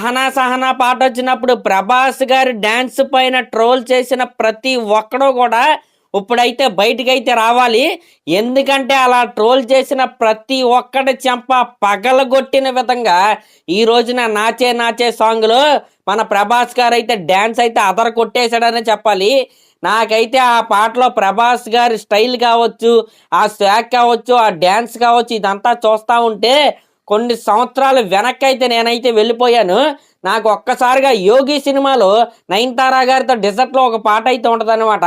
సహనా సహనా పాట వచ్చినప్పుడు ప్రభాస్ గారి డ్యాన్స్ పైన ట్రోల్ చేసిన ప్రతి ఒక్కడు కూడా ఇప్పుడైతే బయటికైతే రావాలి. ఎందుకంటే అలా ట్రోల్ చేసిన ప్రతి ఒక్కడి చెంప పగలగొట్టిన విధంగా ఈ రోజున నాచే నాచే సాంగ్లో మన ప్రభాస్ గారు అయితే డ్యాన్స్ అయితే అదర కొట్టేశాడనే చెప్పాలి. నాకైతే ఆ పాటలో ప్రభాస్ గారి స్టైల్ కావచ్చు, ఆ స్వాగ్ కావచ్చు, ఆ డ్యాన్స్ కావచ్చు, ఇదంతా చూస్తూ ఉంటే కొన్ని సంవత్సరాలు వెనక్కి అయితే నేనైతే వెళ్ళిపోయాను. నాకు ఒక్కసారిగా యోగి సినిమాలో నయనతార గారితో డెజర్ట్లో ఒక పాట అయితే ఉంటుంది అనమాట,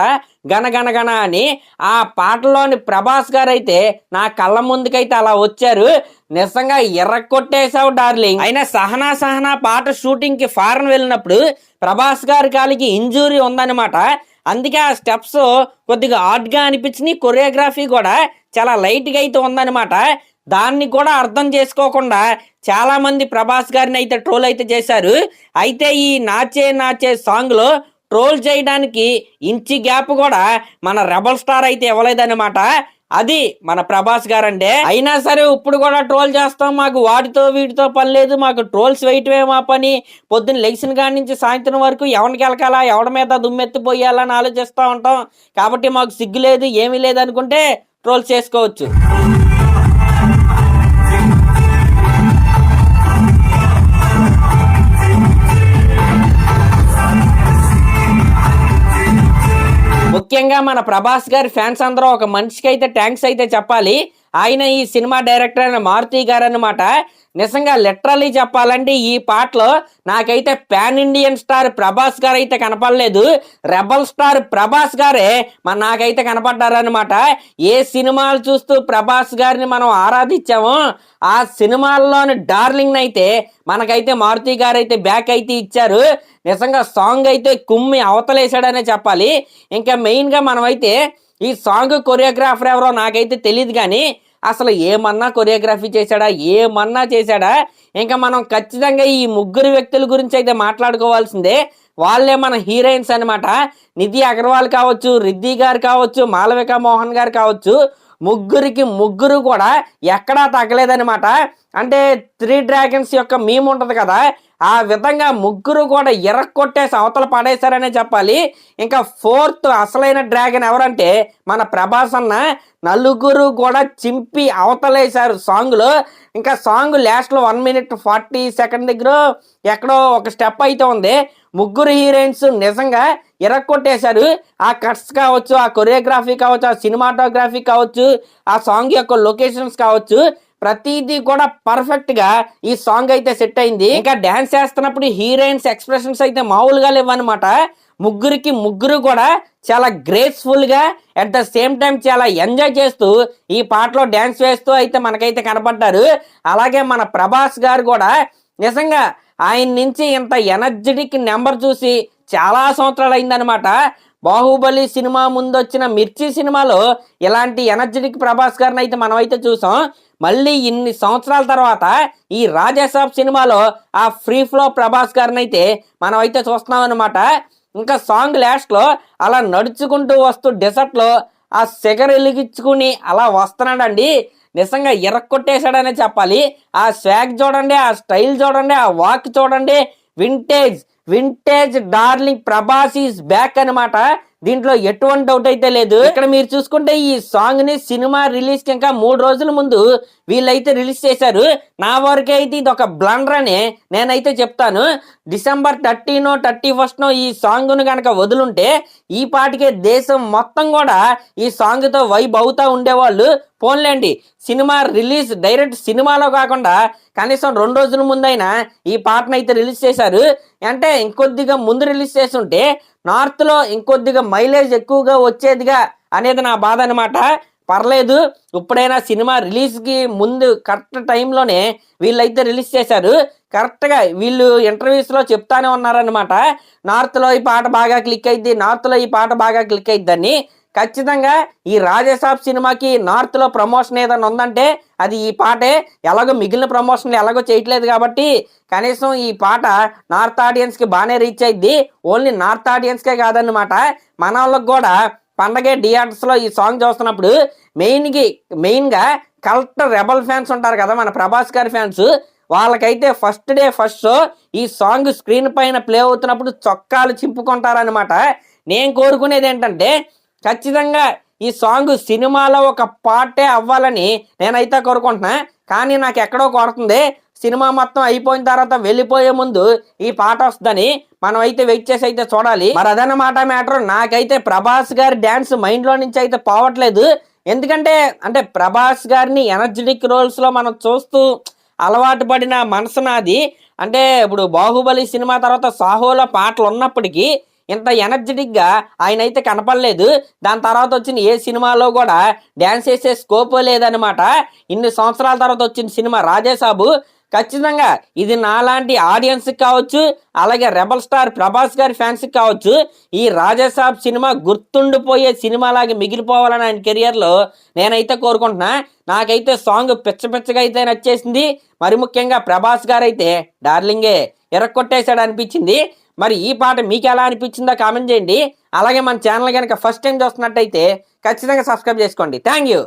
గనగనగన అని. ఆ పాటలోని ప్రభాస్ గారు అయితే నా కళ్ళ ముందుకైతే అలా వచ్చారు. నిజంగా ఎర్రకొట్టేశావు డార్లింగ్. అయినా సహనా సహనా పాట షూటింగ్కి ఫారెన్ వెళ్ళినప్పుడు ప్రభాస్ గారి కాలికి ఇంజూరీ ఉందన్నమాట. అందుకే ఆ స్టెప్స్ కొద్దిగా ఆడ్గా అనిపించినాయి. కొరియోగ్రఫీ కూడా చాలా లైట్గా అయితే ఉందన్నమాట. దాన్ని కూడా అర్థం చేసుకోకుండా చాలా మంది ప్రభాస్ గారిని అయితే ట్రోల్ అయితే చేశారు. అయితే ఈ నాచే నాచే సాంగ్లో ట్రోల్ చేయడానికి ఇంచి గ్యాప్ కూడా మన రెబల్ స్టార్ అయితే ఇవ్వలేదన్నమాట. అది మన ప్రభాస్ గారంటే. అయినా సరే ఇప్పుడు కూడా ట్రోల్ చేస్తాం, మాకు వాటితో వీటితో పని లేదు, మాకు ట్రోల్స్ వేయటమే మా పని, పొద్దున్న లెగిసిన కాడి నుంచి సాయంత్రం వరకు ఎవరికి వెళ్ళకాలా, ఎవడి మీద దుమ్మెత్తిపోయాలని ఆలోచిస్తూ ఉంటాం. కాబట్టి మాకు సిగ్గు లేదు, ఏమీ లేదు అనుకుంటే ట్రోల్స్ చేసుకోవచ్చు. ముఖ్యంగా మన ప్రభాస్ గారి ఫ్యాన్స్ అందరూ ఒక మనిషికి అయితే థ్యాంక్స్ అయితే చెప్పాలి. ఆయన ఈ సినిమా డైరెక్టర్ అయిన మారుతి గారు అన్నమాట. నిజంగా లిటరల్లీ చెప్పాలంటే ఈ పాటలో నాకైతే పాన్ ఇండియన్ స్టార్ ప్రభాస్ గారు అయితే కనపడలేదు, రెబల్ స్టార్ ప్రభాస్ గారే నాకైతే కనపడ్డారనమాట. ఏ సినిమాలు చూస్తూ ప్రభాస్ గారిని మనం ఆరాధించామో ఆ సినిమాల్లోని డార్లింగ్ అయితే మనకైతే మారుతి గారు అయితే బ్యాక్ అయితే ఇచ్చారు. నిజంగా సాంగ్ అయితే కుమ్మి అవతలేసాడనే చెప్పాలి. ఇంకా మెయిన్గా మనమైతే ఈ సాంగ్ కొరియోగ్రాఫర్ ఎవరో నాకైతే తెలియదు, కానీ అసలు ఏమన్నా కొరియోగ్రఫీ చేశాడా, ఏమన్నా చేశాడా? ఇంకా మనం ఖచ్చితంగా ఈ ముగ్గురు వ్యక్తుల గురించి అయితే మాట్లాడుకోవాల్సిందే. వాళ్ళే మన హీరోయిన్స్ అనమాట. నిధి అగర్వాల్ కావచ్చు, రిద్ధి గారు కావచ్చు, మాలవిక మోహన్ గారు కావచ్చు, ముగ్గురు కూడా ఎక్కడా తగ్గలేదనమాట. అంటే 3 డ్రాగన్స్ యొక్క మీమ్ ఉంటుంది కదా, ఆ విధంగా ముగ్గురు కూడా ఎర్రకొట్టేసి అవతల పడేశారనే చెప్పాలి. ఇంకా 4th అసలైన డ్రాగన్ ఎవరంటే మన ప్రభాస్ అన్న. నలుగురు కూడా చింపి అవతలేశారు సాంగ్లో. ఇంకా సాంగ్ లాస్ట్లో 1 minute 40 seconds దగ్గర ఎక్కడో ఒక స్టెప్ అయితే ఉంది. ముగ్గురు హీరోయిన్స్ నిజంగా ఎర్రకొట్టేశారు. ఆ కట్స్ కావచ్చు, ఆ కొరియోగ్రఫీ కావచ్చు, ఆ సినిమాటోగ్రఫీ కావచ్చు, ఆ సాంగ్ యొక్క లొకేషన్స్ కావచ్చు, ప్రతిదీ కూడా పర్ఫెక్ట్ గా ఈ సాంగ్ అయితే సెట్ అయింది. ఇంకా డాన్స్ చేస్తున్నప్పుడు హీరోయిన్స్ ఎక్స్ప్రెషన్స్ అయితే మామూలుగా లేవన్నమాట. ముగ్గురు కూడా చాలా గ్రేస్ఫుల్ గా అట్ ద సేమ్ టైం చాలా ఎంజాయ్ చేస్తూ ఈ పాటలో డాన్స్ వేస్తూ అయితే మనకైతే కనపడ్డారు. అలాగే మన ప్రభాస్ గారు కూడా నిజంగా ఆయన నుంచి ఇంత ఎనర్జెటిక్ నెంబర్ చూసి చాలా సంవత్సరాలు అయిందనమాట. బాహుబలి సినిమా ముందు వచ్చిన మిర్చి సినిమాలో ఇలాంటి ఎనర్జెటిక్ ప్రభాస్ గారిని అయితే మనం అయితే చూసాం. మళ్ళీ ఇన్ని సంవత్సరాల తర్వాత ఈ రాజాసాబ్ సినిమాలో ఆ ఫ్రీ ఫ్లో ప్రభాస్ గారిని అయితే మనం అయితే చూస్తున్నాం అనమాట. ఇంకా సాంగ్ లాస్ట్లో అలా నడుచుకుంటూ వస్తూ డెసర్ట్లో ఆ సిగర్ వెలిగించుకుని అలా వస్తున్నాడండి. నిజంగా ఎర్రకొట్టేశాడనే చెప్పాలి. ఆ స్వాగ్ చూడండి, ఆ స్టైల్ చూడండి, ఆ వాక్ చూడండి. Vintage darling Prabhas is back అనమాట. దీంట్లో ఎటువంటి డౌట్ అయితే లేదు. ఇక్కడ మీరు చూసుకుంటే ఈ సాంగ్ ని సినిమా రిలీజ్ కి ఇంకా 3 రోజుల ముందు వీళ్ళైతే రిలీజ్ చేశారు. నా వరకు అయితే ఇది ఒక బ్లండర్ అని నేనైతే చెప్తాను. December 30 31 ఈ సాంగ్ ను కనుక వదులుంటే ఈ పాటికే దేశం మొత్తం కూడా ఈ సాంగ్ తో వైబ్ అవుతా ఉండేవాళ్ళు. పోన్లేండి, సినిమా రిలీజ్ డైరెక్ట్ సినిమాలో కాకుండా కనీసం 2 రోజుల ముందైనా ఈ పాటను అయితే రిలీజ్ చేశారు. అంటే ఇంకొద్దిగా ముందు రిలీజ్ చేస్తుంటే నార్త్లో ఇంకొద్దిగా మైలేజ్ ఎక్కువగా వచ్చేదిగా అనేది నా బాధ అనమాట. పర్లేదు, ఇప్పుడైనా సినిమా రిలీజ్కి ముందు కరెక్ట్ టైంలోనే వీళ్ళైతే రిలీజ్ చేశారు. కరెక్ట్గా వీళ్ళు ఇంటర్వ్యూస్లో చెప్తానే ఉన్నారనమాట, నార్త్లో ఈ పాట బాగా క్లిక్ అయింది, నార్త్లో ఈ పాట బాగా క్లిక్ అయిద్దని. ఖచ్చితంగా ఈ రాజాసాబ్ సినిమాకి నార్త్లో ప్రమోషన్ ఏదైనా ఉందంటే అది ఈ పాటే. ఎలాగో మిగిలిన ప్రమోషన్లు ఎలాగో చేయట్లేదు కాబట్టి కనీసం ఈ పాట నార్త్ ఆడియన్స్కి బాగానే రీచ్ అయింది. ఓన్లీ నార్త్ ఆడియన్స్కే కాదన్నమాట, మన వాళ్ళకి కూడా పండగే థియేటర్స్లో ఈ సాంగ్ చూస్తున్నప్పుడు మెయిన్గా కల్ట్ రెబల్ ఫ్యాన్స్ ఉంటారు కదా, మన ప్రభాస్ గారి ఫ్యాన్స్, వాళ్ళకైతే ఫస్ట్ డే ఫస్ట్ షో ఈ సాంగ్ స్క్రీన్ పైన ప్లే అవుతున్నప్పుడు చొక్కాలు చింపుకుంటారనమాట. నేను కోరుకునేది ఏంటంటే ఖచ్చితంగా ఈ సాంగ్ సినిమాలో ఒక పార్టే అవ్వాలని నేనైతే కోరుకుంటున్నా. కానీ నాకు ఎక్కడో కొడుతుంది, సినిమా మొత్తం అయిపోయిన తర్వాత వెళ్ళిపోయే ముందు ఈ పాట వస్తుందని మనం అయితే వెయిట్ చేసి అయితే చూడాలి. మరి అదన్నమాట మ్యాటర్. నాకైతే ప్రభాస్ గారి డ్యాన్స్ మైండ్లో నుంచి అయితే పోవట్లేదు. ఎందుకంటే ప్రభాస్ గారిని ఎనర్జెటిక్ రోల్స్లో మనం చూస్తూ అలవాటు పడిన మనసు నాది. అంటే ఇప్పుడు బాహుబలి సినిమా తర్వాత సాహోలో పాటలు ఉన్నప్పటికీ ఇంత ఎనర్జెటిక్గా ఆయన అయితే కనపడలేదు. దాని తర్వాత వచ్చిన ఏ సినిమాలో కూడా డ్యాన్స్ చేసే స్కోప్ లేదనమాట. ఇన్ని సంవత్సరాల తర్వాత వచ్చిన సినిమా రాజేసాబు. ఖచ్చితంగా ఇది నాలాంటి ఆడియన్స్కి కావచ్చు, అలాగే రెబల్ స్టార్ ప్రభాస్ గారి ఫ్యాన్స్కి కావచ్చు, ఈ రాజాసాబ్ సినిమా గుర్తుండిపోయే సినిమాలాగా మిగిలిపోవాలని ఆయన కెరియర్లో నేనైతే కోరుకుంటున్నా. నాకైతే సాంగ్ పిచ్చగా అయితే నచ్చేసింది. మరి ముఖ్యంగా ప్రభాస్ గారు అయితే డార్లింగే ఎరక్కొట్టేశాడు అనిపించింది. మరి ఈ పాట మీకు ఎలా అనిపించిందో కామెంట్ చేయండి. అలాగే మన ఛానల్ కనుక ఫస్ట్ టైం చూస్తున్నట్టయితే ఖచ్చితంగా సబ్స్క్రైబ్ చేసుకోండి. Thank you.